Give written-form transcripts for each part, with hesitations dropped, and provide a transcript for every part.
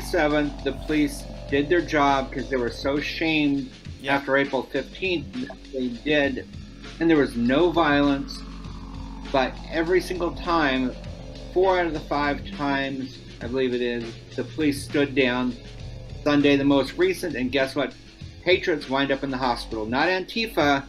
27th, the police did their job because they were so shamed after April 15th that they did, and there was no violence. But every single time, 4 out of the 5 times, I believe it is, the police stood down. Sunday, the most recent, and guess what? Patriots wind up in the hospital. Not Antifa.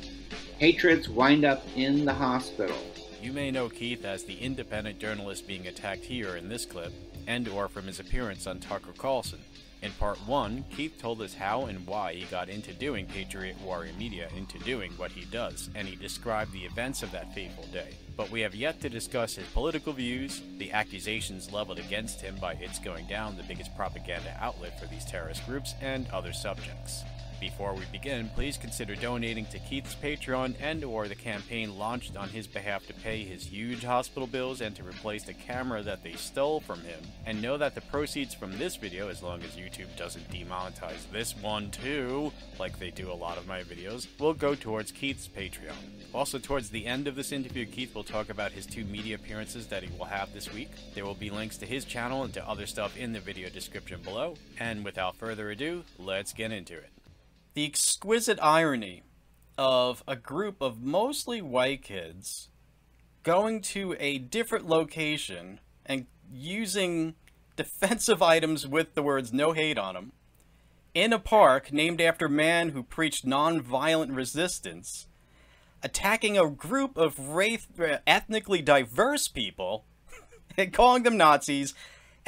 Patriots wind up in the hospital. You may know Keith as the independent journalist being attacked here in this clip, and or from his appearance on Tucker Carlson. In part 1, Keith told us how and why he got into doing Patriot Warrior Media into doing what he does, and he described the events of that fateful day. But we have yet to discuss his political views, the accusations leveled against him by It's Going Down, the biggest propaganda outlet for these terrorist groups, and other subjects. Before we begin, please consider donating to Keith's Patreon and or the campaign launched on his behalf to pay his huge hospital bills and to replace the camera that they stole from him. And know that the proceeds from this video, as long as YouTube doesn't demonetize this one too, like they do a lot of my videos, will go towards Keith's Patreon. Also, towards the end of this interview, Keith will talk about his 2 media appearances that he will have this week. There will be links to his channel and to other stuff in the video description below. And without further ado, let's get into it. The exquisite irony of a group of mostly white kids going to a different location and using defensive items with the words "no hate" on them in a park named after a man who preached non-violent resistance, attacking a group of ethnically diverse people and calling them Nazis,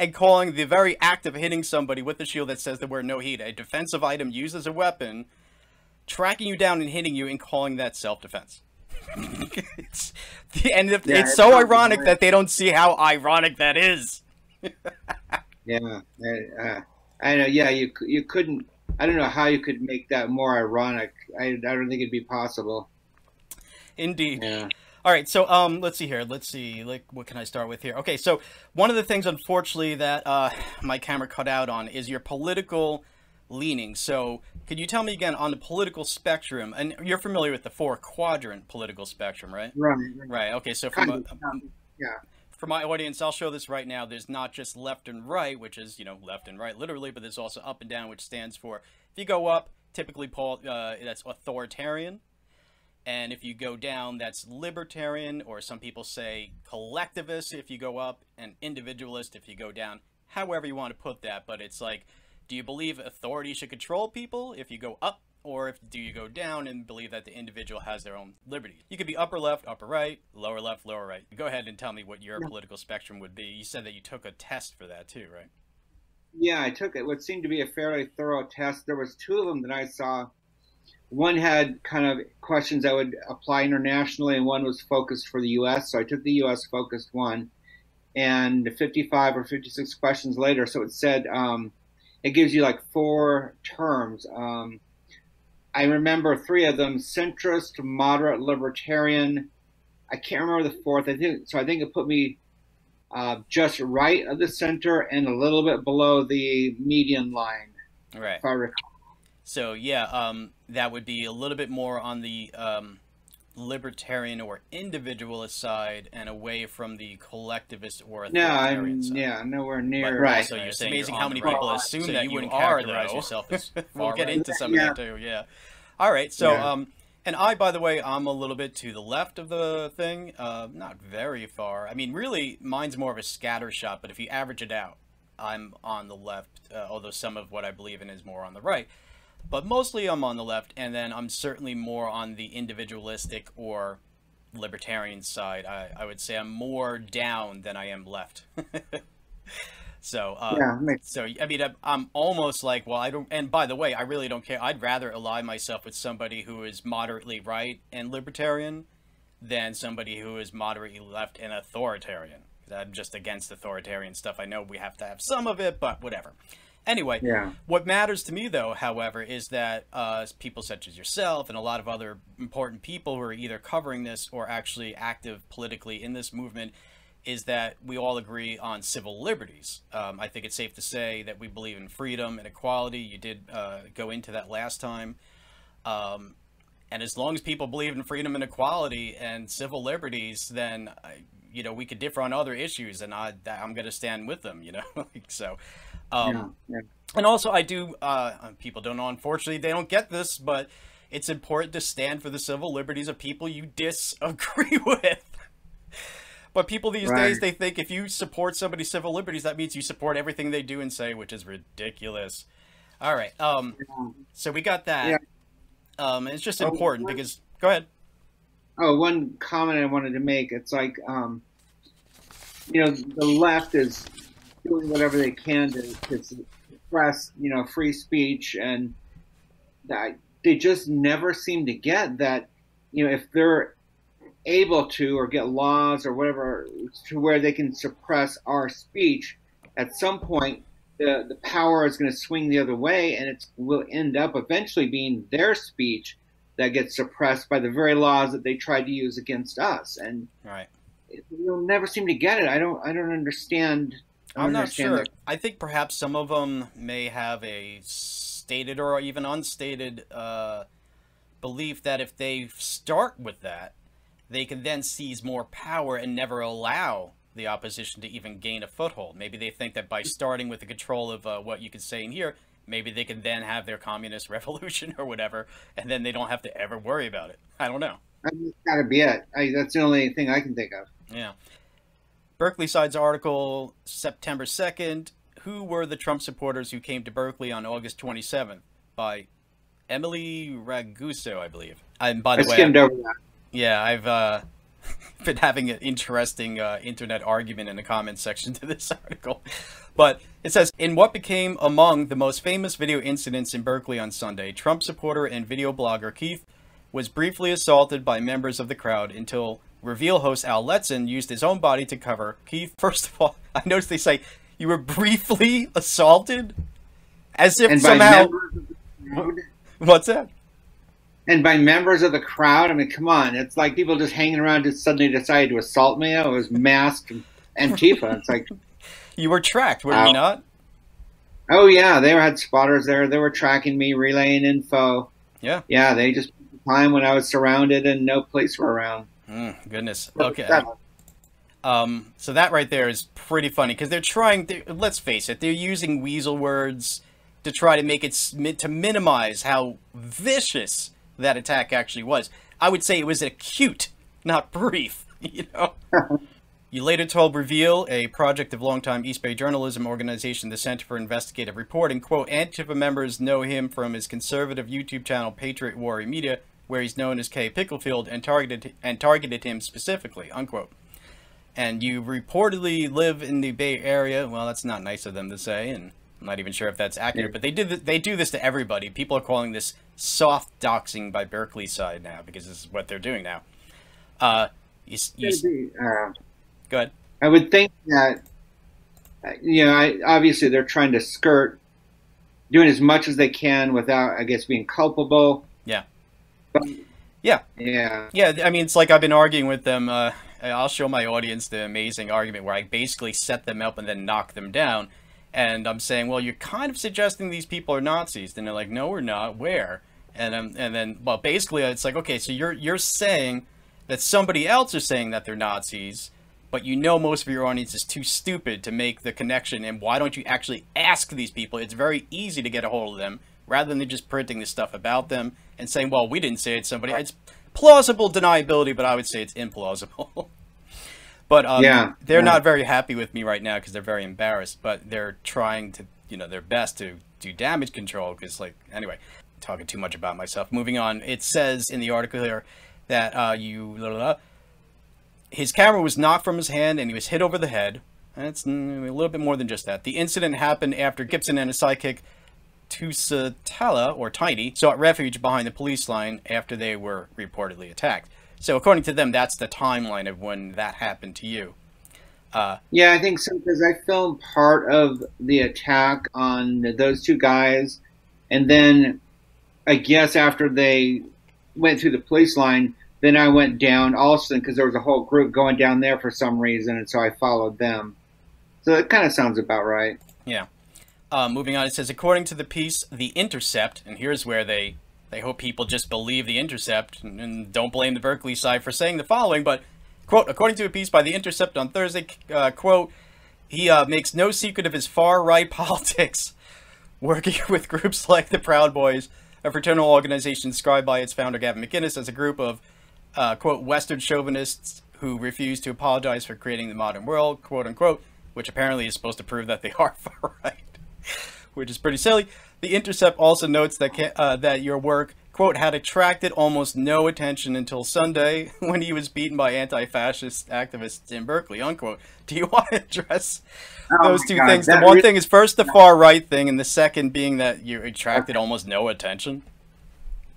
and calling the very act of hitting somebody with a shield that says the word "no heat" a defensive item used as a weapon, tracking you down and hitting you and calling that self-defense. It's so ironic that they don't see how ironic that is. Yeah, I know. Yeah, you couldn't. I don't know how you could make that more ironic. I don't think it'd be possible. Indeed. Yeah. All right, so let's see here. Let's see, like, what can I start with here? Okay, so one of the things, unfortunately, that my camera cut out on is your political leaning. So could you tell me again on the political spectrum, and you're familiar with the 4-quadrant political spectrum, right? Right. Okay, so for my audience, I'll show this right now. There's not just left and right, which is, you know, left and right literally, but there's also up and down, which stands for, if you go up, typically, that's authoritarian. And if you go down, that's libertarian, or some people say collectivist if you go up, and individualist if you go down, however you want to put that. But it's like, do you believe authority should control people if you go up, or do you go down and believe that the individual has their own liberty? You could be upper left, upper right, lower left, lower right. Go ahead and tell me what your political spectrum would be. You said that you took a test for that too, right? Yeah, I took it. What seemed to be a fairly thorough test. There was 2 of them that I saw. One had kind of questions that would apply internationally, and one was focused for the U.S. So I took the U.S. focused one, and 55 or 56 questions later. So it said it gives you like 4 terms. I remember 3 of them: centrist, moderate, libertarian. I can't remember the 4th. I think it put me just right of the center and a little bit below the median line. Right. If I recall. So yeah, that would be a little bit more on the libertarian or individualist side and away from the collectivist or authoritarian side. Yeah, nowhere near. Right. So you're saying it's amazing how many people assume that you wouldn't characterize yourself as we'll get into some of that too, yeah. All right, so and by the way, I'm a little bit to the left of the thing, not very far. I mean, really, mine's more of a scatter shot, but if you average it out, I'm on the left, although some of what I believe in is more on the right. But mostly I'm on the left, and then I'm certainly more on the individualistic or libertarian side. I would say I'm more down than I am left. So, so I mean, I'm almost like, well, I don't, and by the way, I really don't care. I'd rather ally myself with somebody who is moderately right and libertarian than somebody who is moderately left and authoritarian. I'm just against authoritarian stuff. I know we have to have some of it, but whatever. Anyway, what matters to me, though, however, is that people such as yourself and a lot of other important people who are either covering this or actually active politically in this movement is that we all agree on civil liberties. I think it's safe to say that we believe in freedom and equality. You did go into that last time. And as long as people believe in freedom and equality and civil liberties, then, you know, we could differ on other issues, and I'm going to stand with them, you know. So, Yeah. And also, I do, people don't know, unfortunately, they don't get this, but it's important to stand for the civil liberties of people you disagree with. But people these days, they think if you support somebody's civil liberties, that means you support everything they do and say, which is ridiculous. All right. So we got that. Yeah. It's just important because... Go ahead. Oh, one comment I wanted to make. It's like, you know, the left is doing whatever they can to suppress, you know, free speech, and that they just never seem to get that, you know, if they're able to or get laws or whatever to where they can suppress our speech, at some point the power is going to swing the other way, and it will end up eventually being their speech that gets suppressed by the very laws that they tried to use against us. And you'll never seem to get it. I don't understand. I'm not sure. That. I think perhaps some of them may have a stated or even unstated belief that if they start with that, they can then seize more power and never allow the opposition to even gain a foothold. Maybe they think that by starting with the control of what you could say in here, maybe they can then have their communist revolution or whatever, and then they don't have to ever worry about it. I don't know. That's gotta be it. That's the only thing I can think of. Yeah. Berkeley Side's article, September 2nd, Who Were the Trump Supporters Who Came to Berkeley on August 27th? By Emily Raguso, I believe. And by the way, skimmed over that. Yeah, I've been having an interesting internet argument in the comments section to this article. But it says, in what became among the most famous video incidents in Berkeley on Sunday, Trump supporter and video blogger Keith was briefly assaulted by members of the crowd until Reveal host Al Letson used his own body to cover Keith. First of all, I noticed they say, you were briefly assaulted? As if somehow... What's that? And by members of the crowd? I mean, come on. It's like people just hanging around just suddenly decided to assault me. It was masked Antifa. It's like... You were tracked, were you not? Oh, yeah. They had spotters there. They were tracking me, relaying info. Yeah. Yeah, they just put the time when I was surrounded and no police were around. Goodness. Okay. So that right there is pretty funny because they're trying to, let's face it, they're using weasel words to try to make it, to minimize how vicious that attack actually was. I would say it was acute, not brief, you know? You later told Reveal, a project of longtime East Bay journalism organization, the Center for Investigative Reporting, quote, Antifa members know him from his conservative YouTube channel, Patriot, Warrior Med1a, where he's known as K. Picklefield, and targeted him specifically, unquote. And you reportedly live in the Bay Area. Well, that's not nice of them to say, and I'm not even sure if that's accurate, but they do this to everybody. People are calling this soft doxing by Berkeley side now, because this is what they're doing now. Go ahead. I would think that, you know, obviously they're trying to skirt doing as much as they can without, I guess, being culpable. Yeah. But, yeah. I mean, it's like I've been arguing with them. I'll show my audience the amazing argument where I basically set them up and then knock them down. And I'm saying, well, you're kind of suggesting these people are Nazis. And they're like, no, we're not. Where? And then, well, basically, it's like, okay, so you're saying that somebody else is saying that they're Nazis, but you know most of your audience is too stupid to make the connection, and why don't you actually ask these people? It's very easy to get a hold of them, rather than just printing this stuff about them and saying, well, we didn't say it's somebody. It's plausible deniability, but I would say it's implausible. But they're not very happy with me right now because they're very embarrassed, but they're trying to, you know, their best to do damage control because, like, anyway, talking too much about myself. Moving on, it says in the article here that his camera was knocked from his hand and he was hit over the head. That's a little bit more than just that. The incident happened after Gibson and his sidekick, Tusitala, or Tiny, sought refuge behind the police line after they were reportedly attacked. So according to them, that's the timeline of when that happened to you. Yeah, I think so, because I filmed part of the attack on those two guys, and then I guess after they went through the police line, then I went down Alston because there was a whole group going down there for some reason, and so I followed them. So it kind of sounds about right. Yeah. Moving on, it says, according to the piece, The Intercept, and here's where they hope people just believe The Intercept and don't blame the Berkeley side for saying the following, but, quote, according to a piece by The Intercept on Thursday, quote, He makes no secret of his far-right politics, working with groups like the Proud Boys, a fraternal organization described by its founder Gavin McInnes as a group of, quote, Western chauvinists who refuse to apologize for creating the modern world, quote unquote, which apparently is supposed to prove that they are far-right, which is pretty silly. The Intercept also notes that that your work, quote, had attracted almost no attention until Sunday when he was beaten by anti-fascist activists in Berkeley, unquote. Do you want to address those two things? The one thing is first the far-right thing, and the second being that you attracted almost no attention.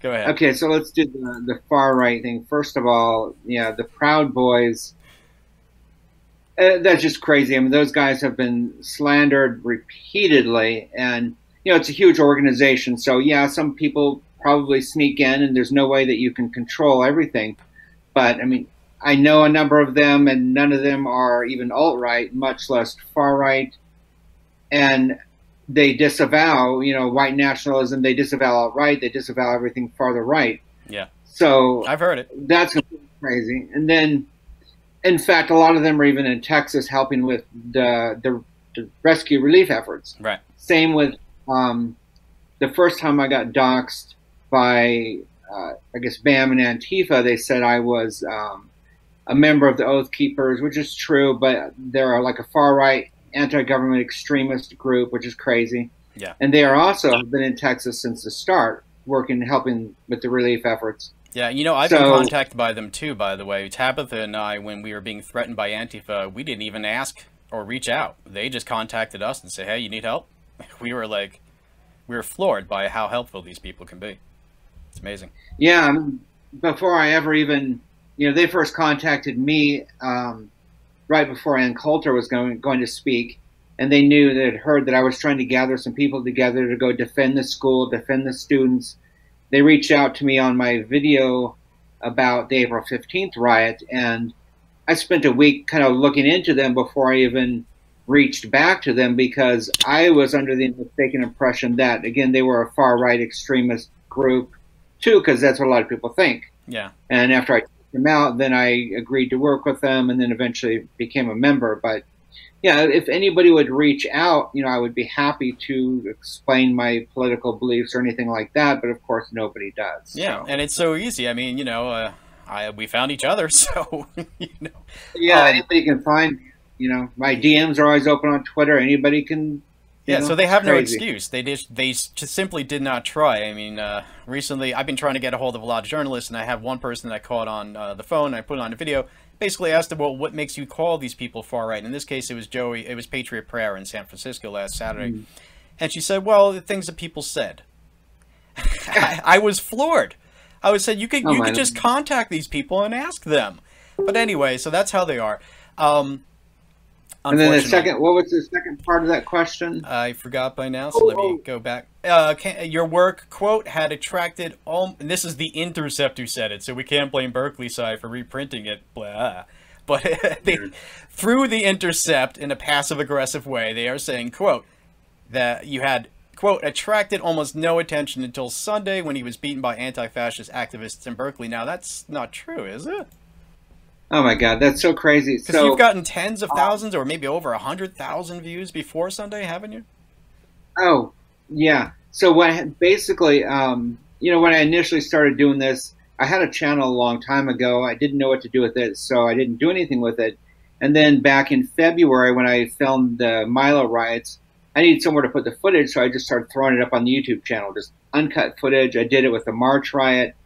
Go ahead. Okay, so let's do the far-right thing. First of all, yeah, the Proud Boys, that's just crazy. I mean, those guys have been slandered repeatedly, and, you know, it's a huge organization. So, yeah, some people probably sneak in, and there's no way that you can control everything. But, I mean, I know a number of them, and none of them are even alt-right, much less far-right. And they disavow, you know, white nationalism. They disavow alt-right. They disavow everything farther right. Yeah. So I've heard it. That's crazy. And then, in fact, a lot of them are even in Texas helping with the rescue relief efforts. Right. Same with the first time I got doxxed by, I guess, BAM and Antifa. They said I was a member of the Oath Keepers, which is true, but they're like a far-right anti-government extremist group, which is crazy. Yeah. And they are also been in Texas since the start, helping with the relief efforts. Yeah, you know, I've been contacted by them too, by the way. Tabitha and I, when we were being threatened by Antifa, we didn't even ask or reach out. They just contacted us and said, hey, you need help? We were like, we were floored by how helpful these people can be. It's amazing. Yeah, I mean, before I ever even, you know, they first contacted me right before Ann Coulter was going to speak, and they knew, they had heard that I was trying to gather some people together to go defend the school, defend the students. They reached out to me on my video about the April 15th riot, and I spent a week kind of looking into them before I even reached back to them, because I was under the mistaken impression that, again, they were a far-right extremist group, too, because that's what a lot of people think. Yeah. And after I took them out, then I agreed to work with them, and then eventually became a member. But yeah, if anybody would reach out, you know, I would be happy to explain my political beliefs or anything like that. But of course, nobody does. Yeah, so. And it's so easy. I mean, you know, we found each other, so you know. Yeah, anybody can find. You know, my DMs are always open on Twitter. Anybody can. Yeah, know, so they have no crazy. excuse. They just simply did not try. I mean, recently I've been trying to get a hold of a lot of journalists, and I have one person that I caught on the phone. And I put it on a video. Basically asked him, well, what makes you call these people far right? In this case, it was Joey. It was Patriot Prayer in San Francisco last Saturday, and she said, well, the things that people said. I was floored. I was said you could just contact these people and ask them. But anyway, so that's how they are. And then the second, what was the second part of that question? I forgot by now, so let me go back. Your work, quote, had attracted all, and this is the Intercept who said it, so we can't blame Berkeley side for reprinting it, blah. But through the Intercept, in a passive-aggressive way, they are saying, quote, that you had, quote, attracted almost no attention until Sunday when he was beaten by anti-fascist activists in Berkeley. Now, that's not true, is it? Oh my God, that's so crazy. Because you've gotten tens of thousands or maybe over 100,000 views before Sunday, haven't you? Oh, yeah. So what basically, you know, when I initially started doing this, I had a channel a long time ago. I didn't know what to do with it, so I didn't do anything with it. And then back in February, when I filmed the Milo riots, I needed somewhere to put the footage, so I just started throwing it up on the YouTube channel, just uncut footage. I did it with the March riot.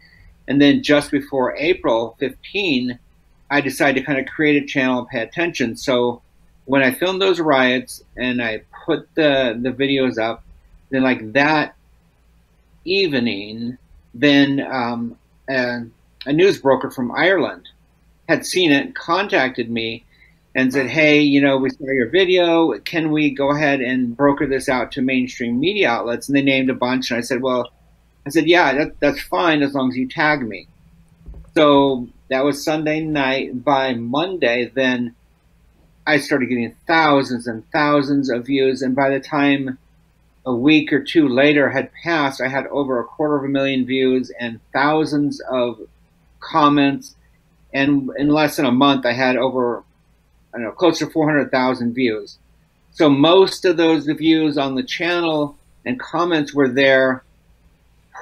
And then just before April 15, I decided to kind of create a channel and pay attention. So when I filmed those riots and I put the videos up, then like that evening, then a news broker from Ireland had seen it, contacted me and said, hey, you know, we saw your video. Can we go ahead and broker this out to mainstream media outlets? And they named a bunch. And I said, yeah, that's fine as long as you tag me. So that was Sunday night. By Monday, then I started getting thousands and thousands of views. And by the time a week or two later had passed, I had over 250,000 views and thousands of comments. And in less than a month, I had over, I don't know, close to 400,000 views. So most of those views on the channel and comments were there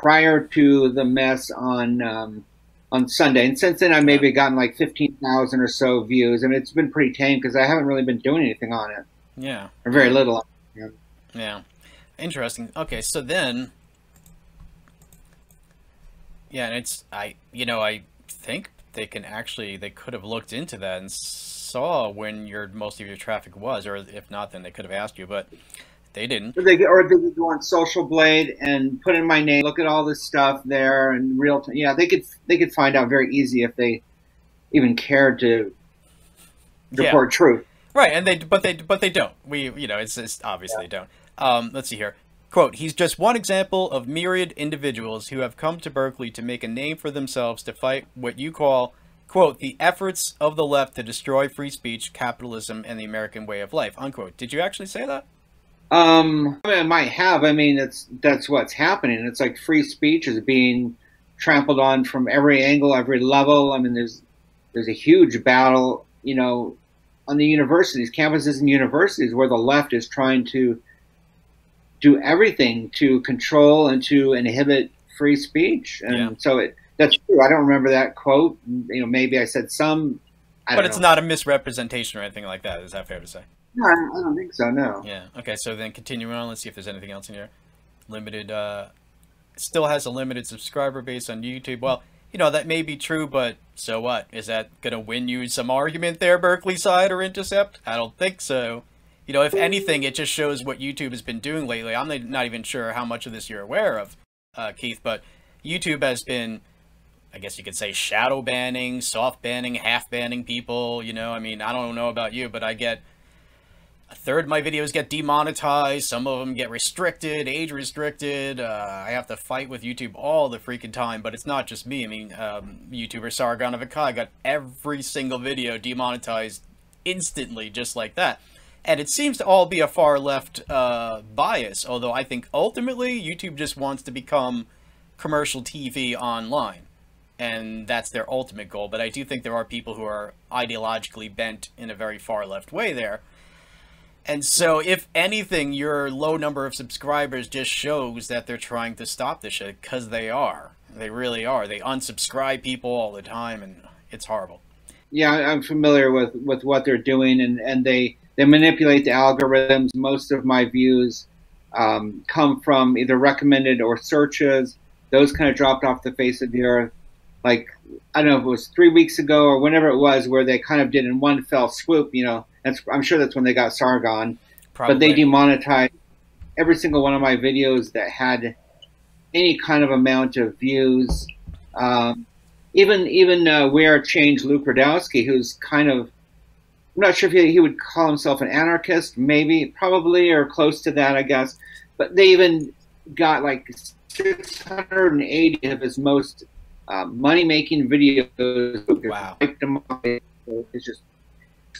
prior to the mess on Sunday. And since then, I maybe gotten like 15,000 or so views, and it's been pretty tame because I haven't really been doing anything on it. Yeah. Or very little. Yeah. Interesting. Okay, so then, yeah, and I think they could have looked into that and saw when most of your traffic was, or if not, then they could have asked you, but they didn't. Or they could go on Social Blade and put in my name, look at all this stuff there, and real time. Yeah, they could find out very easy if they even cared to report truth. Right, and but they don't. It's just obviously don't. Let's see here. Quote, he's just one example of myriad individuals who have come to Berkeley to make a name for themselves to fight what you call, quote, the efforts of the left to destroy free speech, capitalism, and the American way of life, unquote. Did you actually say that? I mean, I might have. I mean, that's what's happening. It's like free speech is being trampled on from every angle, every level. I mean, there's a huge battle, on the universities, campuses and universities, where the left is trying to do everything to control and to inhibit free speech. And so that's true. I don't remember that quote. Maybe I said some. But it's not a misrepresentation or anything like that. Is that fair to say? No, I don't think so, no. Yeah. Okay, so then continuing on, let's see if there's anything else in here. Limited, still has a limited subscriber base on YouTube. Well, that may be true, but so what? Is that going to win you some argument there, Berkeley side or Intercept? I don't think so. If anything, it just shows what YouTube has been doing lately. I'm not even sure how much of this you're aware of, Keith, but YouTube has been, I guess you could say, shadow banning, soft banning, half banning people. I mean, I don't know about you, but I get a third of my videos get demonetized. Some of them get restricted, age restricted. I have to fight with YouTube all the freaking time, but it's not just me. I mean, YouTuber Sargon of Akkad got every single video demonetized instantly, just like that. And it seems to all be a far left bias, although I think ultimately YouTube just wants to become commercial TV online. And that's their ultimate goal. But I do think there are people who are ideologically bent in a very far left way there. And so, if anything, your low number of subscribers just shows that they're trying to stop this shit, because they are. They really are. They unsubscribe people all the time, and it's horrible. Yeah, I'm familiar with what they're doing, and they manipulate the algorithms. Most of my views come from either recommended or searches. Those kind of dropped off the face of the earth. Like, I don't know if it was 3 weeks ago or whenever it was, where they kind of did in one fell swoop, I'm sure that's when they got Sargon. Probably. But they demonetized every single one of my videos that had any kind of amount of views. Even Wear Change Luke Radowski, who's kind of, I'm not sure if he would call himself an anarchist, maybe, probably, or close to that, I guess. But they even got like 680 of his most money-making videos. Wow. It's just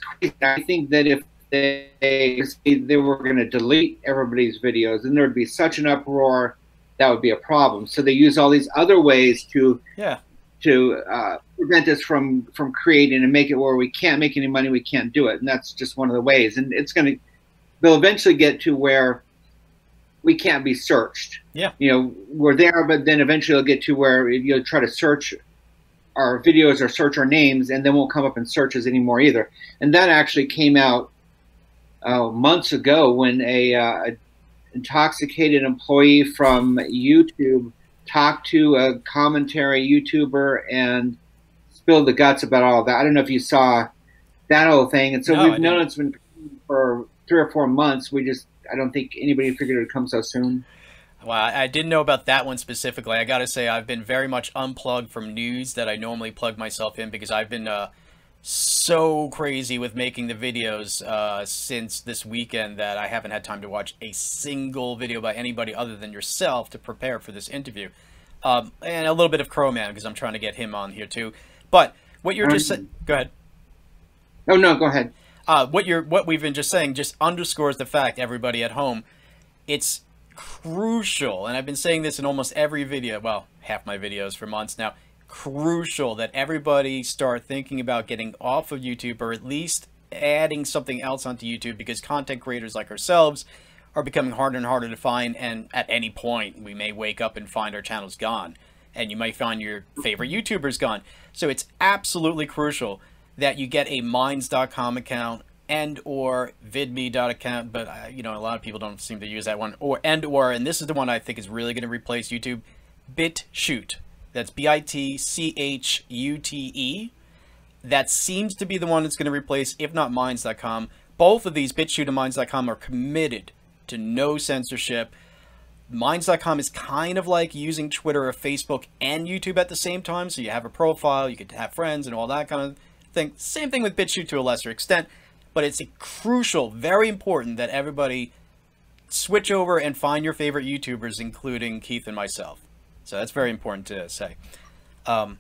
crazy. I think that if they were going to delete everybody's videos, then there would be such an uproar that would be a problem. So they use all these other ways to prevent us from creating and make it where we can't make any money, we can't do it, and that's just one of the ways. And they'll eventually get to where we can't be searched. Yeah, we're there, but then eventually it'll get to where you'll try to search our videos or search our names, and then won't come up in searches anymore either. And that actually came out months ago when a intoxicated employee from YouTube talked to a commentary YouTuber and spilled the guts about all of that. I don't know if you saw that whole thing. And so we've known it's been for 3 or 4 months. I don't think anybody figured it would come so soon. Well, I didn't know about that one specifically. I got to say, I've been very much unplugged from news that I normally plug myself in, because I've been so crazy with making the videos since this weekend that I haven't had time to watch a single video by anybody other than yourself to prepare for this interview. And a little bit of Crowman, because I'm trying to get him on here too. But what you're just saying... Go ahead. Oh, no, go ahead. What we've been just saying just underscores the fact, everybody at home, it's crucial, and I've been saying this in almost every video, well, half my videos for months now, crucial that everybody start thinking about getting off of YouTube, or at least adding something else onto YouTube, because content creators like ourselves are becoming harder and harder to find, and at any point we may wake up and find our channel's gone, and you might find your favorite YouTuber's gone. So it's absolutely crucial that you get a minds.com account and or vidme.a account, but you know, a lot of people don't seem to use that one, and this is the one I think is really going to replace YouTube, BitChute. That's BITCHUTE. That seems to be the one that's going to replace, if not minds.com. Both of these, BitChute and minds.com, are committed to no censorship. Minds.com is kind of like using Twitter or Facebook and YouTube at the same time, so you have a profile, you could have friends and all that kind of thing. Same thing with BitChute to a lesser extent, but it's crucial, very important that everybody switch over and find your favorite YouTubers, including Keith and myself. So that's very important to say. Now,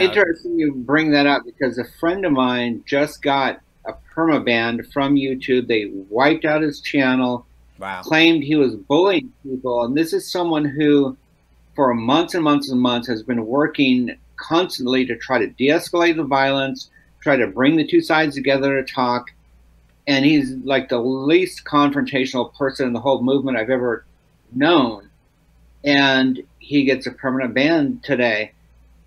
interesting you bring that up, because a friend of mine just got a permaban from YouTube. They wiped out his channel. Wow. Claimed he was bullying people, and this is someone who for months and months and months has been working constantly to try to de-escalate the violence, try to bring the two sides together to talk, and he's like the least confrontational person in the whole movement I've ever known, and he gets a permanent ban today.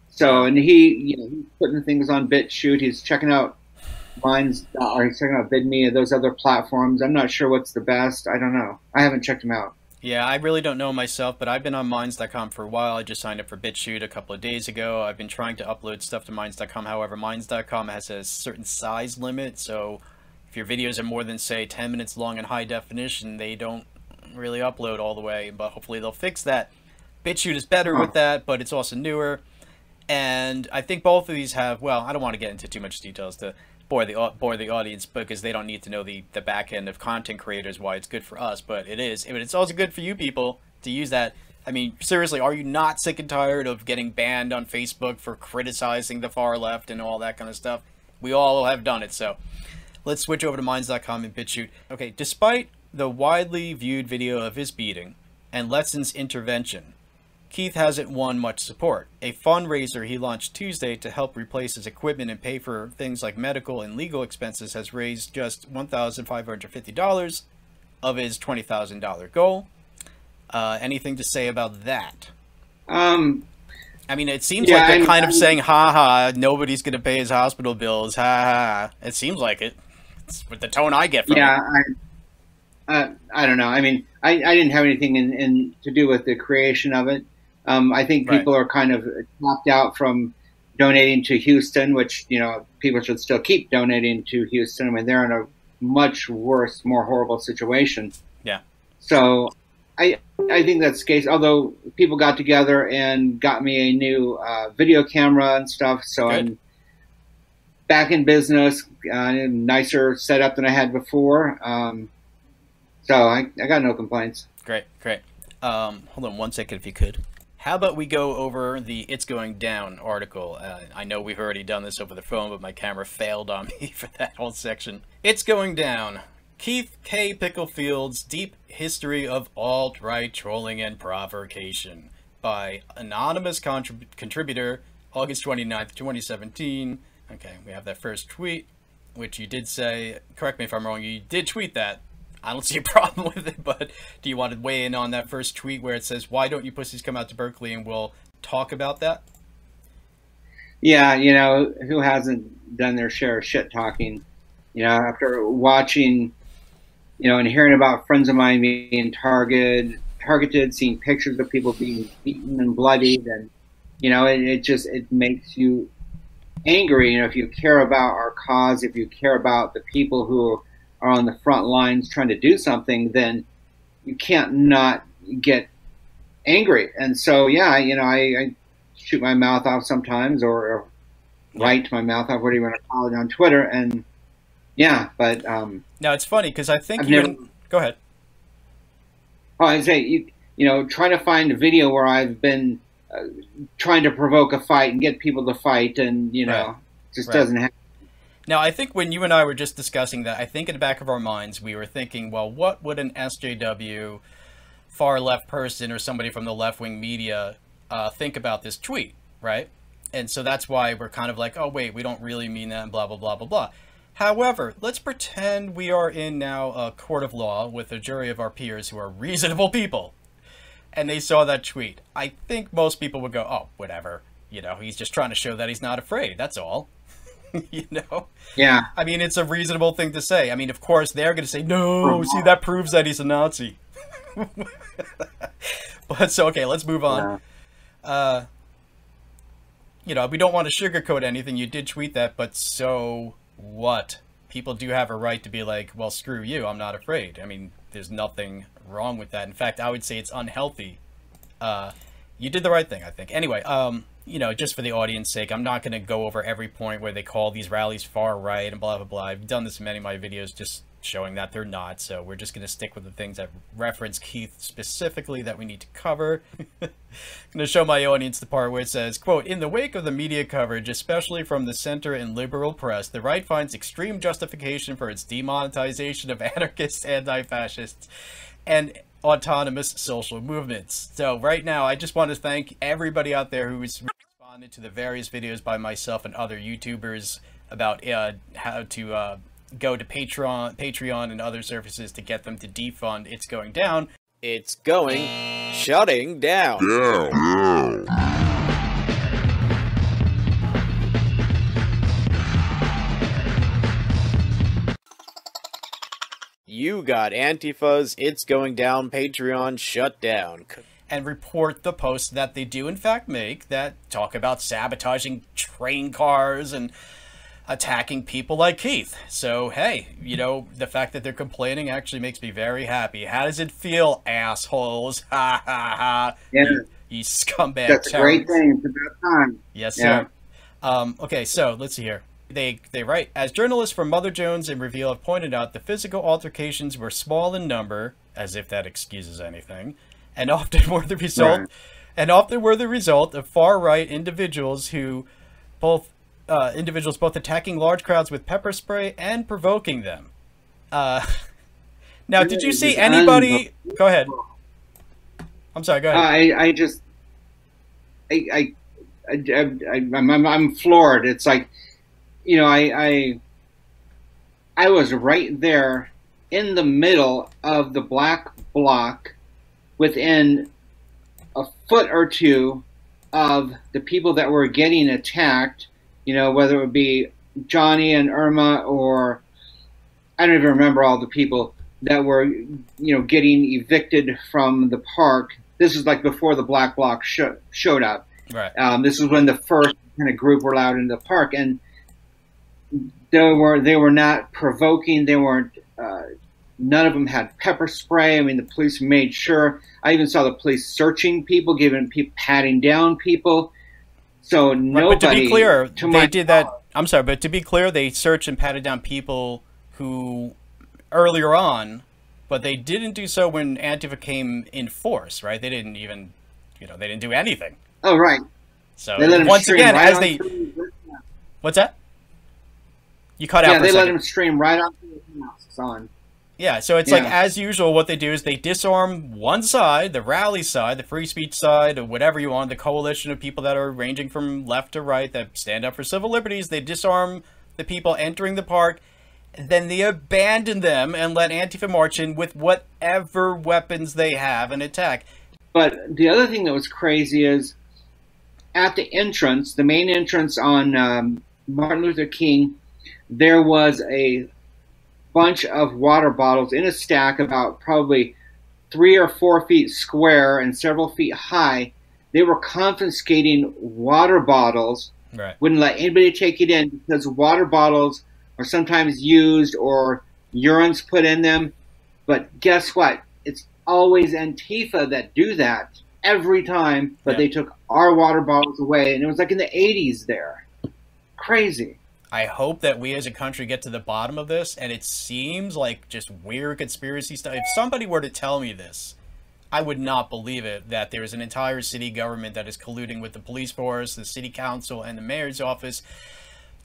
So, and he's putting things on BitChute, he's checking out Minds, or he's checking out VidMe, those other platforms. I'm not sure what's the best. I don't know. I haven't checked them out. Yeah, I really don't know myself, but I've been on Minds.com for a while. I just signed up for BitChute a couple of days ago. I've been trying to upload stuff to Minds.com. However, Minds.com has a certain size limit, so if your videos are more than, say, 10 minutes long in high definition, they don't really upload all the way, but hopefully they'll fix that. BitChute is better with that, but it's also newer. And I think both of these have, well, I don't want to get into too much details to bore the audience, because they don't need to know the back end of content creators, why it's good for us, but it's also good for you people to use that. I mean, seriously, are you not sick and tired of getting banned on Facebook for criticizing the far left and all that kind of stuff? We all have done it, so let's switch over to Minds.com and BitChute. Okay, despite the widely viewed video of his beating and Letson's intervention, Keith hasn't won much support. A fundraiser he launched Tuesday to help replace his equipment and pay for things like medical and legal expenses has raised just $1,550 of his $20,000 goal. Anything to say about that? I mean, it seems like they're kind of saying, ha ha, nobody's going to pay his hospital bills, ha ha. It seems like it. It's with the tone I get from it. I don't know. I mean, I didn't have anything to do with the creation of it. I think people are kind of tapped out from donating to Houston, which, you know, people should still keep donating to Houston. I mean, they're in a much worse, more horrible situation. Yeah. So I think that's the case, although people got together and got me a new video camera and stuff. So good. I'm back in business, nicer setup than I had before. So I got no complaints. Great. Hold on one second if you could. How about we go over the It's Going Down article? I know we've already done this over the phone, but my camera failed on me for that whole section. It's Going Down. Keith K. Picklefield's Deep History of Alt-Right Trolling and Provocation by anonymous contributor, August 29th, 2017. Okay, we have that first tweet, which you did say, correct me if I'm wrong, you did tweet that. I don't see a problem with it, but do you want to weigh in on that first tweet where it says, why don't you pussies come out to Berkeley, and we'll talk about that? Yeah, you know, who hasn't done their share of shit talking? You know, after watching, you know, and hearing about friends of mine being targeted, seeing pictures of people being beaten and bloodied, and, you know, it makes you angry. You know, if you care about our cause, if you care about the people who are on the front lines trying to do something, then you can't not get angry. And so, yeah, you know, I shoot my mouth off sometimes, or write my mouth off, whatever you want to call it, on Twitter. And yeah, but now it's funny because I think go ahead. Oh, I'd say you know, trying to find a video where I've been trying to provoke a fight and get people to fight, and you know, just doesn't happen. Now, I think when you and I were just discussing that, I think in the back of our minds, we were thinking, well, what would an SJW far left person or somebody from the left-wing media think about this tweet, right? And so that's why we're kind of like, oh, wait, we don't really mean that, and blah, blah, blah, blah, blah. However, let's pretend we are in now a court of law with a jury of our peers who are reasonable people. And they saw that tweet. I think most people would go, oh, whatever. You know, he's just trying to show that he's not afraid. That's all. You know? Yeah. I mean, it's a reasonable thing to say. I mean, of course, they're going to say, no, see, that proves that he's a Nazi. But so, okay, let's move on. Yeah. You know, we don't want to sugarcoat anything. You did tweet that, but so what? People do have a right to be like, well, screw you, I'm not afraid. I mean, there's nothing wrong with that. In fact, I would say it's unhealthy. You did the right thing, I think. Anyway, you know, just for the audience sake, I'm not going to go over every point where they call these rallies far right and blah, blah, blah. I've done this in many of my videos just showing that they're not, so we're just going to stick with the things that reference Keith specifically that we need to cover. I'm going to show my audience the part where it says, quote, in the wake of the media coverage, especially from the center and liberal press, the right finds extreme justification for its demonetization of anarchists, anti-fascists, and autonomous social movements. So right now, I just want to thank everybody out there who's responded to the various videos by myself and other YouTubers about how to go to Patreon and other services to get them to defund It's Going Down. It's going, shutting down. You got Antifa's It's Going Down Patreon shut down. And report the posts that they do in fact make that talk about sabotaging train cars and attacking people like Keith. So, hey, you know, the fact that they're complaining actually makes me very happy. How does it feel, assholes? Ha ha ha. Yeah. You scumbag. That's a great thing. It's about time. Yes, Yeah. sir. Okay, so let's see here. They write, as journalists from Mother Jones and Reveal have pointed out, the physical altercations were small in number, as if that excuses anything, and often were the result of far-right individuals who both attacking large crowds with pepper spray and provoking them. Now, did you see anybody? Go ahead. I'm sorry. Go ahead. I'm floored. It's like, you know, I was right there in the middle of the black bloc, within a foot or two of the people that were getting attacked. You know, whether it would be Johnny and Irma, or I don't even remember all the people that were, you know, getting evicted from the park. This is like before the black bloc showed up. Right. This is when the first kind of group were allowed into the park, and they were not provoking. They weren't. None of them had pepper spray. I mean, the police made sure. I even saw the police searching people, patting down people. So nobody. But to be clear, they did that. I'm sorry, but to be clear, they searched and patted down people who earlier on, but they didn't do so when Antifa came in force, right? They didn't even, you know, they didn't do anything. Oh, right. So once again, right as they, what's that? You cut out. Yeah, for a they let second. them stream right onto the masks on. Yeah, so it's like, as usual, what they do is they disarm one side, the rally side, the free speech side, or whatever you want, the coalition of people that are ranging from left to right that stand up for civil liberties. They disarm the people entering the park, and then they abandon them and let Antifa march in with whatever weapons they have and attack. But the other thing that was crazy is, at the entrance, the main entrance on Martin Luther King, there was a bunch of water bottles in a stack about probably 3 or 4 feet square and several feet high. They were confiscating water bottles, right. Wouldn't let anybody take it in because water bottles are sometimes used or urine's put in them. But guess what? It's always Antifa that do that every time, but they took our water bottles away, and it was like in the 80s there. Crazy. I hope that we as a country get to the bottom of this, and it seems like just weird conspiracy stuff. If somebody were to tell me this, I would not believe it, that there's an entire city government that is colluding with the police force, the city council, and the mayor's office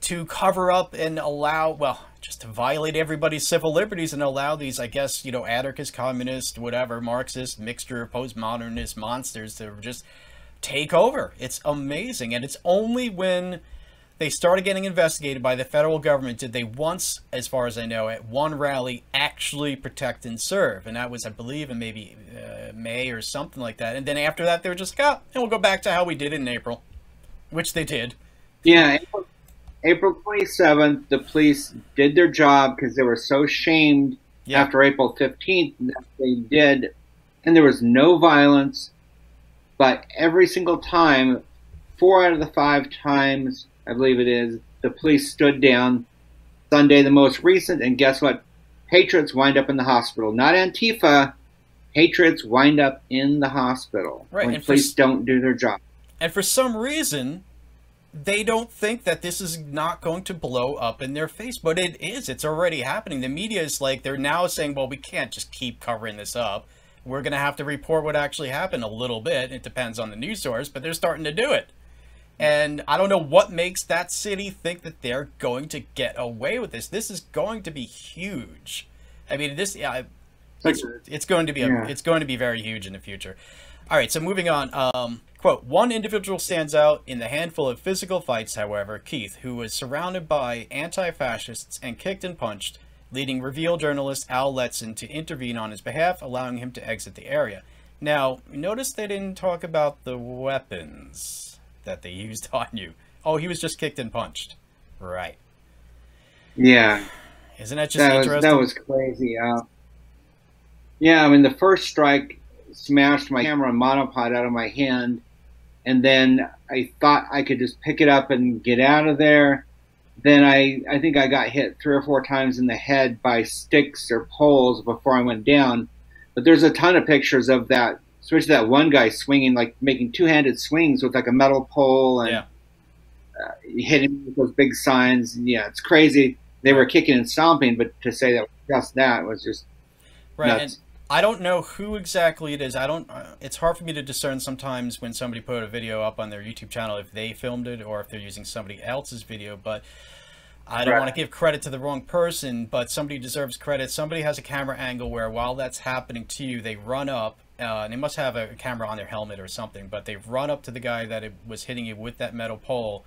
to cover up and allow, well, just to violate everybody's civil liberties and allow these, I guess, you know, anarchist, communist, whatever, Marxist, mixture of postmodernist monsters to just take over. It's amazing, and it's only when they started getting investigated by the federal government, did they once, as far as I know, at one rally actually protect and serve. And that was, I believe, in maybe May or something like that. And then after that, they were just like, oh, and we'll go back to how we did it in April, which they did. Yeah, April 27th, the police did their job because they were so shamed after April 15th that they did. And there was no violence, but every single time, 4 out of the 5 times, I believe it is, the police stood down. Sunday, the most recent, and guess what? Patriots wind up in the hospital. Not Antifa. Patriots wind up in the hospital when police don't do their job. And for some reason, they don't think that this is not going to blow up in their face, but it is. It's already happening. The media is like, they're now saying, well, we can't just keep covering this up. We're going to have to report what actually happened a little bit. It depends on the news source, but they're starting to do it. And I don't know what makes that city think that they're going to get away with this. This is going to be huge. I mean, this it's going to be it's going to be very huge in the future. All right, so moving on. Quote, one individual stands out in the handful of physical fights, however, Keith, who was surrounded by anti-fascists and kicked and punched, leading Reveal journalist Al Letson to intervene on his behalf, allowing him to exit the area. Now, notice they didn't talk about the weapons that they used on you. Oh, he was just kicked and punched. Right. Yeah. Isn't that just interesting? That was crazy. Yeah, I mean, the first strike smashed my camera and monopod out of my hand, and then I thought I could just pick it up and get out of there. Then I think I got hit 3 or 4 times in the head by sticks or poles before I went down. But there's a ton of pictures of that, especially that one guy swinging, like making 2-handed swings with like a metal pole and hitting me with those big signs. Yeah, it's crazy. They were kicking and stomping, but to say that just that was just nuts. And I don't know who exactly it is. I don't. It's hard for me to discern sometimes when somebody put a video up on their YouTube channel if they filmed it or if they're using somebody else's video. But I don't want to give credit to the wrong person, but somebody deserves credit. Somebody has a camera angle where while that's happening to you, they run up. And they must have a camera on their helmet or something, but they run up to the guy that was hitting you with that metal pole,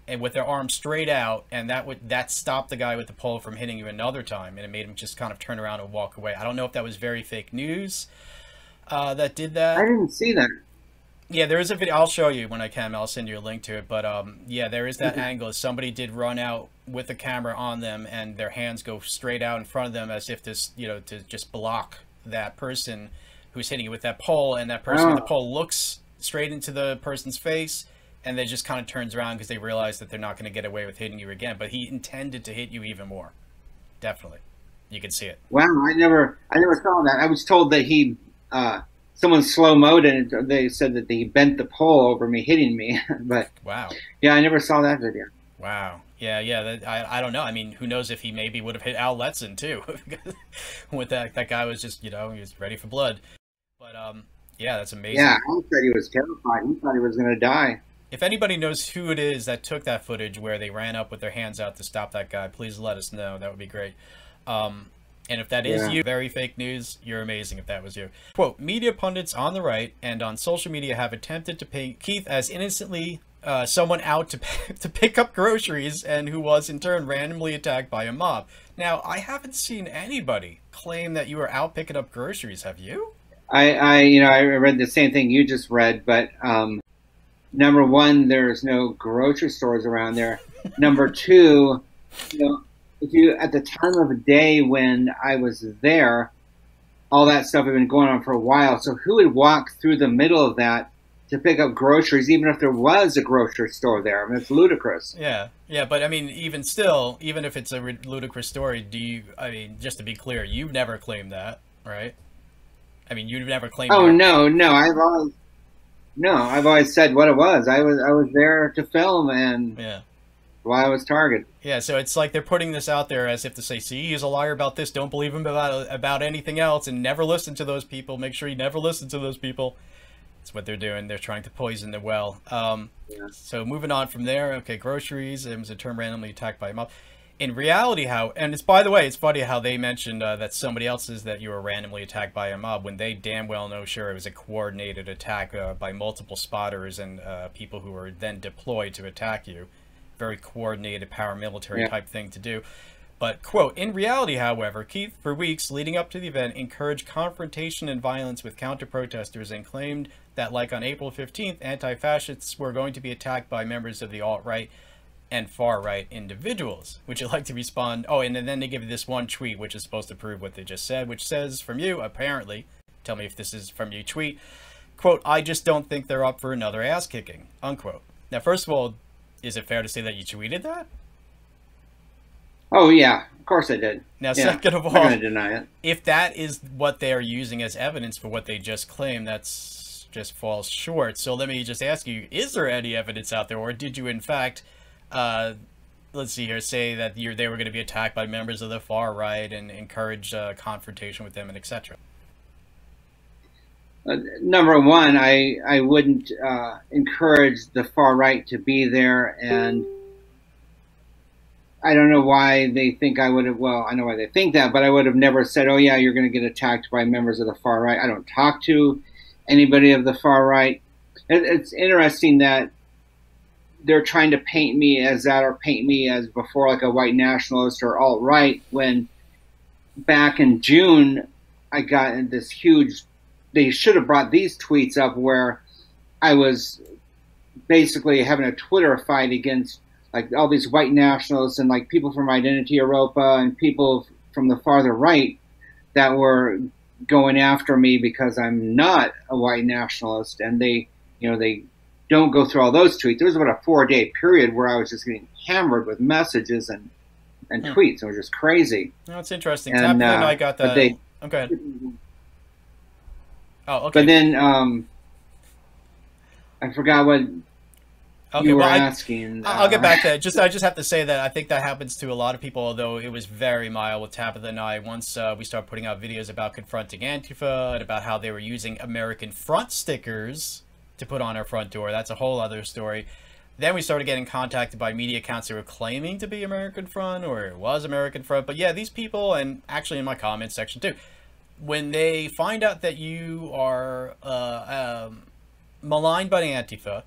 and with their arm straight out, and that stopped the guy with the pole from hitting you another time, and it made him just kind of turn around and walk away. I don't know if that was very fake news that did that. I didn't see that. Yeah, there is a video. I'll show you when I can. I'll send you a link to it. But yeah, there is that angle. Somebody did run out with the camera on them, and their hands go straight out in front of them as if this, to just block that person who's hitting you with that pole, and that person with the pole looks straight into the person's face, and then just kind of turns around because they realize that they're not going to get away with hitting you again. But he intended to hit you even more. Definitely. You can see it. Wow, I never saw that. I was told that he, someone slow-moed and they said that he bent the pole over me, hitting me. But wow. Yeah, I never saw that video. Wow. Yeah. I don't know. I mean, who knows if he maybe would have hit Al Letson too. With that guy was just, he was ready for blood. But yeah, that's amazing. Yeah, Al said he was terrified. He thought he was going to die. If anybody knows who it is that took that footage where they ran up with their hands out to stop that guy, please let us know. That would be great. And if that is you, very fake news, you're amazing if that was you. Quote, media pundits on the right and on social media have attempted to paint Keith as innocently someone out to pick up groceries and who was in turn randomly attacked by a mob. Now, I haven't seen anybody claim that you were out picking up groceries. Have you? I read the same thing you just read, but number one, there's no grocery stores around there. Number two, if you at the time of the day when I was there, all that stuff had been going on for a while. So who would walk through the middle of that to pick up groceries, even if there was a grocery store there? I mean, it's ludicrous. Yeah, but I mean, even still, even if it's a ludicrous story, just to be clear, you've never claimed that, right? I mean, you've never claimed. Oh no, I've always said what it was. I was there to film and why I was targeted. Yeah, so it's like they're putting this out there as if to say, see, he's a liar about this. Don't believe him about anything else, and never listen to those people. Make sure you never listen to those people. That's what they're doing. They're trying to poison the well. So moving on from there. Okay, groceries. It was a term randomly attacked by a mob. In reality, and it's, by the way, it's funny how they mentioned that somebody else says that you were randomly attacked by a mob when they damn well know sure it was a coordinated attack by multiple spotters and people who were then deployed to attack you. very coordinated paramilitary type thing to do. But, quote, in reality, however, Keith, for weeks leading up to the event, encouraged confrontation and violence with counter-protesters and claimed that, like on April 15th, anti-fascists were going to be attacked by members of the alt-right and far-right individuals. Would you like to respond? Oh, and then they give you this one tweet, which is supposed to prove what they just said, which says, from you, apparently, tell me if this is from you, tweet, quote, I just don't think they're up for another ass-kicking, unquote. Now, first of all, is it fair to say that you tweeted that? Oh, yeah. Of course I did. Now, second of all, I'm not going to deny it. If that is what they are using as evidence for what they just claimed, that's just falls short. So let me just ask you, is there any evidence out there, or did you, in fact, let's see here, say that they were going to be attacked by members of the far right and encourage confrontation with them and etc.? Number one, I wouldn't encourage the far right to be there, and I don't know why they think I would have, well, I know why they think that, but I would have never said, oh yeah, you're going to get attacked by members of the far right. I don't talk to anybody of the far right. It's interesting that they're trying to paint me as that, or paint me as before like a white nationalist or alt-right, when back in June, I got in this huge, they should have brought these tweets up where I was basically having a Twitter fight against like all these white nationalists and like people from Identity Europa and people from the farther right that were going after me because I'm not a white nationalist, and they don't go through all those tweets. There was about a 4-day period where I was just getting hammered with messages and tweets. It was just crazy. No, it's interesting. And, I got that. Okay. Oh, okay. But then I forgot what you were asking. I'll get back to that. I just have to say that I think that happens to a lot of people, although it was very mild with Tabitha and I once we started putting out videos about confronting Antifa and about how they were using American front stickers to put on our front door. That's a whole other story. Then we started getting contacted by media accounts who were claiming to be American Front, or it was American Front. But yeah, these people, and actually in my comments section too, when they find out that you are maligned by Antifa,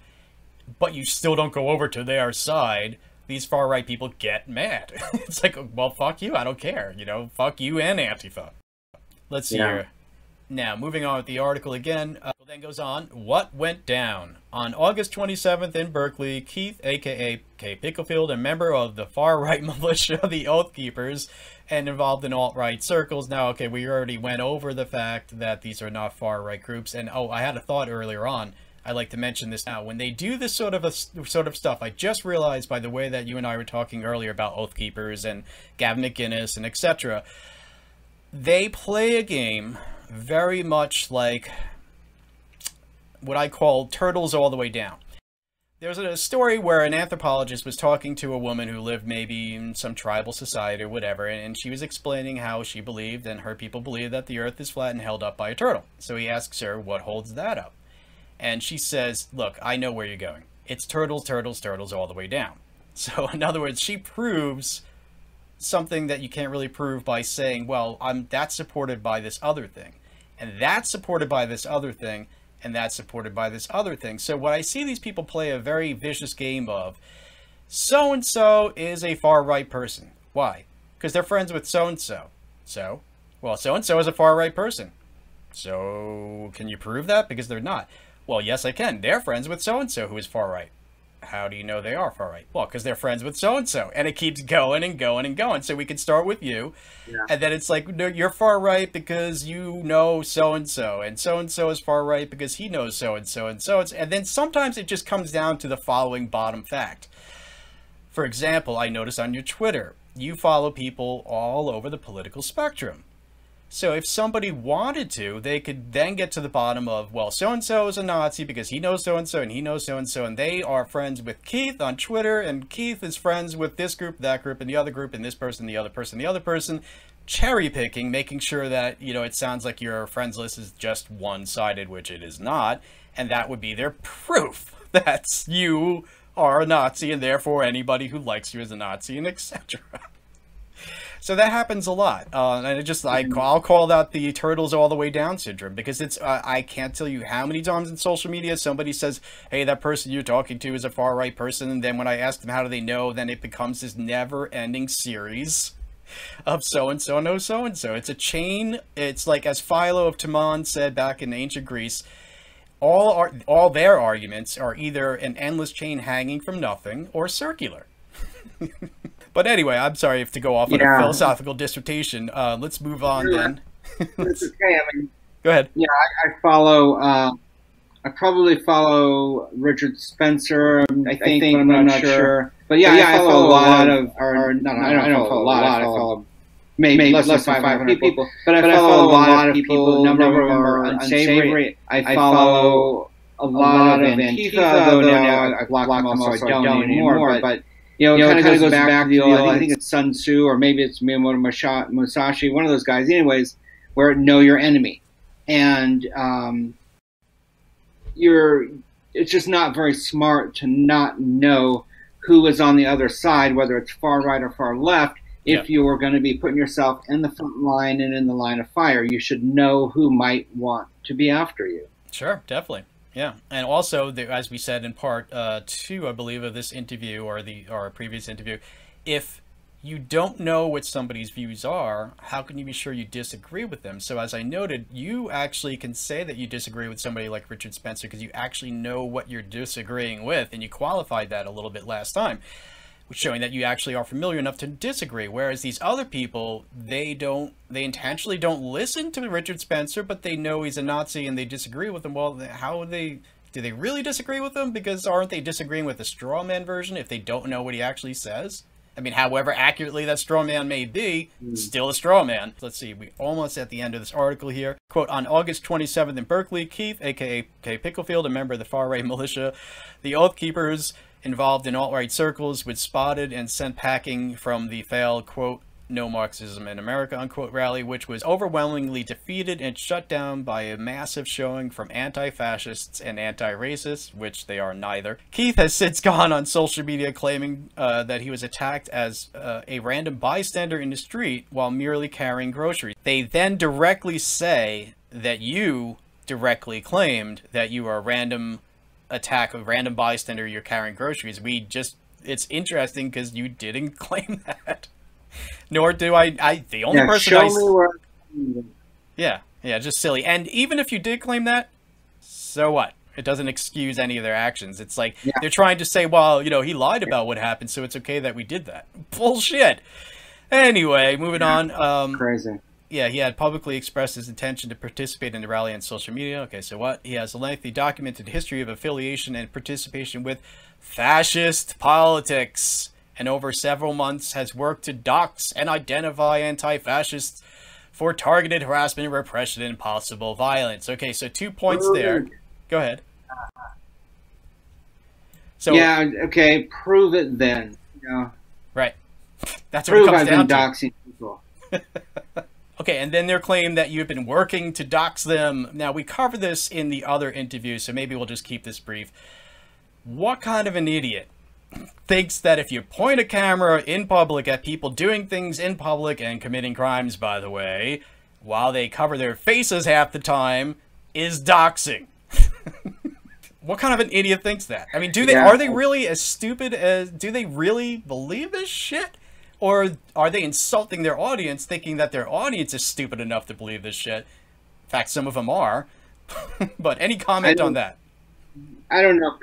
but you still don't go over to their side, these far-right people get mad. It's like, well, fuck you, I don't care. Fuck you and Antifa. Let's see here. Now, moving on with the article again, then goes on, what went down? On August 27th in Berkeley, Keith, a.k.a. K. Picklefield, a member of the far-right militia, the Oath Keepers, and involved in alt-right circles. Now, okay, we already went over the fact that these are not far-right groups, and oh, I had a thought earlier on. I'd like to mention this now. When they do this sort of stuff, I just realized by the way that you and I were talking earlier about Oath Keepers and Gavin McInnes and etc., they play a game very much like what I call turtles all the way down. There's a story where an anthropologist was talking to a woman who lived maybe in some tribal society or whatever, and she was explaining how she believed and her people believe that the earth is flat and held up by a turtle. So he asks her, what holds that up? And she says, look, I know where you're going. It's turtles, turtles, turtles all the way down. So in other words, she proves something that you can't really prove by saying, well, that's supported by this other thing, and that's supported by this other thing, and that's supported by this other thing. So what I see these people play a very vicious game of, so-and-so is a far-right person. Why? Because they're friends with so-and-so. So, well, so-and-so is a far-right person. So, can you prove that? Because they're not. Well, yes, I can. They're friends with so-and-so who is far-right. How do you know they are far-right? Well, because they're friends with so-and-so. And it keeps going and going and going. So we can start with you. Yeah. And then it's like, no, you're far-right because you know so-and-so. And so-and-so is far-right because he knows so-and-so. And so-and-so. And then sometimes it just comes down to the following bottom fact. For example, I noticed on your Twitter, you follow people all over the political spectrum. So if somebody wanted to, they could then get to the bottom of, well, so-and-so is a Nazi because he knows so-and-so and he knows so-and-so, and they are friends with Keith on Twitter, and Keith is friends with this group, that group, and the other group, and this person, the other person, the other person, cherry picking, making sure that, it sounds like your friends list is just one-sided, which it is not, and that would be their proof that you are a Nazi, and therefore anybody who likes you is a Nazi, and etc. So that happens a lot, and I'll call that the turtles all the way down syndrome, because it's I can't tell you how many times in social media somebody says, hey, that person you're talking to is a far right person, and then when I ask them how do they know, then it becomes this never ending series of so-and-so knows so-and-so. It's a chain. It's like, as Philo of Timon said back in ancient Greece, all their arguments are either an endless chain hanging from nothing or circular. But anyway, I'm sorry if to go off on a philosophical dissertation. Let's move on then. It's okay. I mean, go ahead. Yeah, I follow. I probably follow Richard Spencer. I think but I'm not sure. But yeah, I follow a lot of. I don't follow a lot. I follow maybe less than 500 people. But I follow a lot of people. A number of them are unsavory. I follow a lot of Antifa, though now I've blocked them all, so I don't anymore. But it kind of goes back to the old, I think it's Sun Tzu, or maybe it's Miyamoto Musashi, one of those guys. Anyways, where know your enemy. And it's just not very smart to not know who is on the other side, whether it's far right or far left. If you are going to be putting yourself in the front line and in the line of fire, you should know who might want to be after you. Sure, definitely. Yeah, and also, as we said in part 2, I believe, of this interview, or our previous interview, if you don't know what somebody's views are, how can you be sure you disagree with them? So as I noted, you actually can say that you disagree with somebody like Richard Spencer because you actually know what you're disagreeing with, and you qualified that a little bit last time, showing that you actually are familiar enough to disagree. Whereas these other people, they intentionally don't listen to Richard Spencer, but they know he's a Nazi and they disagree with him. Well, do they really disagree with him? Because aren't they disagreeing with the straw man version if they don't know what he actually says? I mean, however accurately that straw man may be, still a straw man. Let's see, we're almost at the end of this article here. Quote, on August 27th in Berkeley, Keith, a.k.a. Picklefield, a member of the far-right militia, the Oath Keepers involved in alt-right circles, was spotted and sent packing from the failed, quote, No Marxism in America, unquote, rally, which was overwhelmingly defeated and shut down by a massive showing from anti-fascists and anti-racists, which they are neither. Keith has since gone on social media claiming that he was attacked as a random bystander in the street while merely carrying groceries. They then directly say that you directly claimed that you are a random attack, a random bystander, you're carrying groceries. It's interesting because you didn't claim that. Nor do I the only person show me where. Yeah, just silly. And even if you did claim that, so what? It doesn't excuse any of their actions. It's like they're trying to say, well, he lied about what happened, so it's okay that we did that. Bullshit. Anyway, moving on. Crazy. Yeah, he had publicly expressed his intention to participate in the rally on social media. Okay, so what? He has a lengthy documented history of affiliation and participation with fascist politics, and over several months has worked to dox and identify anti-fascists for targeted harassment, repression, and possible violence. Okay, so 2 points there. Go ahead. So yeah, okay, prove it then. Right. That's what it comes down to. Doxing people. Okay, and then their claim that you've been working to dox them. Now, we covered this in the other interview, so maybe we'll just keep this brief. What kind of an idiot thinks that if you point a camera in public at people doing things in public and committing crimes, by the way, while they cover their faces half the time, is doxing? What kind of an idiot thinks that? I mean, are they really as stupid as... Do they really believe this shit? Or are they insulting their audience, thinking that their audience is stupid enough to believe this shit? In fact, some of them are. But any comment on that? I don't know.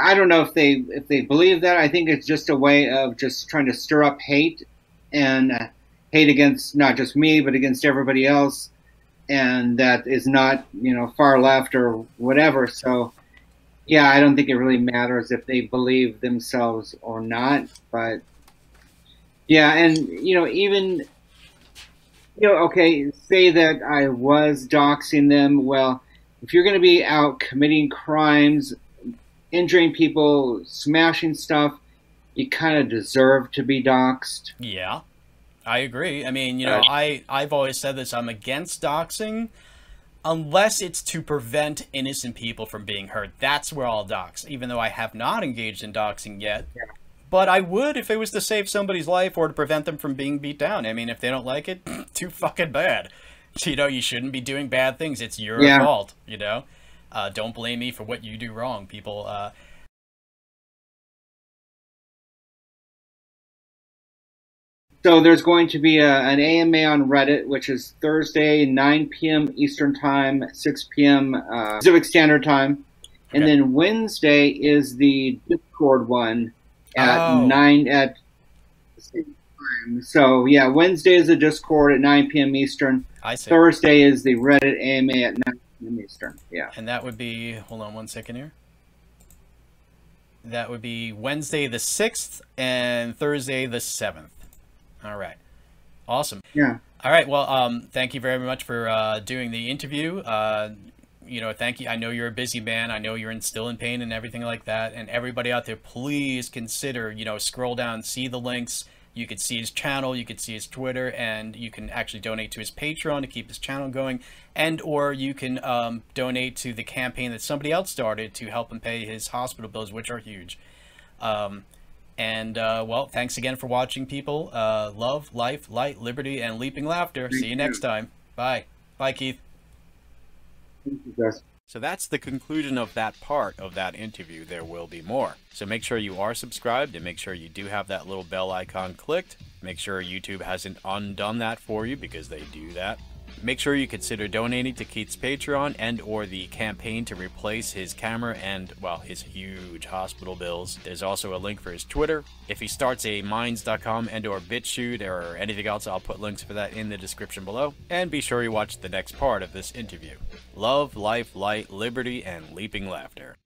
I don't know if they believe that. I think it's just a way of just trying to stir up hate, and hate against not just me, but against everybody else. And that is not, far left or whatever. So, yeah, I don't think it really matters if they believe themselves or not. But, yeah, and, even, okay, say that I was doxing them. Well, if you're going to be out committing crimes, injuring people, smashing stuff, you kind of deserve to be doxed. Yeah, I agree. I mean, I've always said this. I'm against doxing unless it's to prevent innocent people from being hurt. That's where I'll dox, even though I have not engaged in doxing yet. Yeah. But I would if it was to save somebody's life or to prevent them from being beat down. I mean, if they don't like it, too fucking bad. You know, you shouldn't be doing bad things. It's your fault, you know? Don't blame me for what you do wrong, people. So there's going to be an AMA on Reddit, which is Thursday, 9 p.m. Eastern Time, 6 p.m. Pacific Standard Time. And then Wednesday is the Discord one at 9 at the same time. So, yeah, Wednesday is the Discord at 9 p.m. Eastern. I see. Thursday is the Reddit AMA at 9 p.m. Eastern. Yeah. And that would be, hold on one second here. That would be Wednesday the 6th and Thursday the 7th. All right. Awesome. Yeah. All right. Well, thank you very much for doing the interview. You know, thank you. I know you're a busy man. I know you're still in pain and everything like that. And everybody out there, please consider, you know, scroll down, see the links. You could see his channel, you could see his Twitter, and you can actually donate to his Patreon to keep his channel going. And or you can donate to the campaign that somebody else started to help him pay his hospital bills, which are huge. Well, thanks again for watching, people. Love, life, light, liberty, and leaping laughter. See you next time. Bye. Bye, Keith. So that's the conclusion of that part of that interview. There will be more. So make sure you are subscribed and make sure you do have that little bell icon clicked. Make sure YouTube hasn't undone that for you, because they do that. Make sure you consider donating to Keith's Patreon and or the campaign to replace his camera and, well, his huge hospital bills. There's also a link for his Twitter. If he starts a Minds.com and or BitChute or anything else, I'll put links for that in the description below. And be sure you watch the next part of this interview. Love, life, light, liberty, and leaping laughter.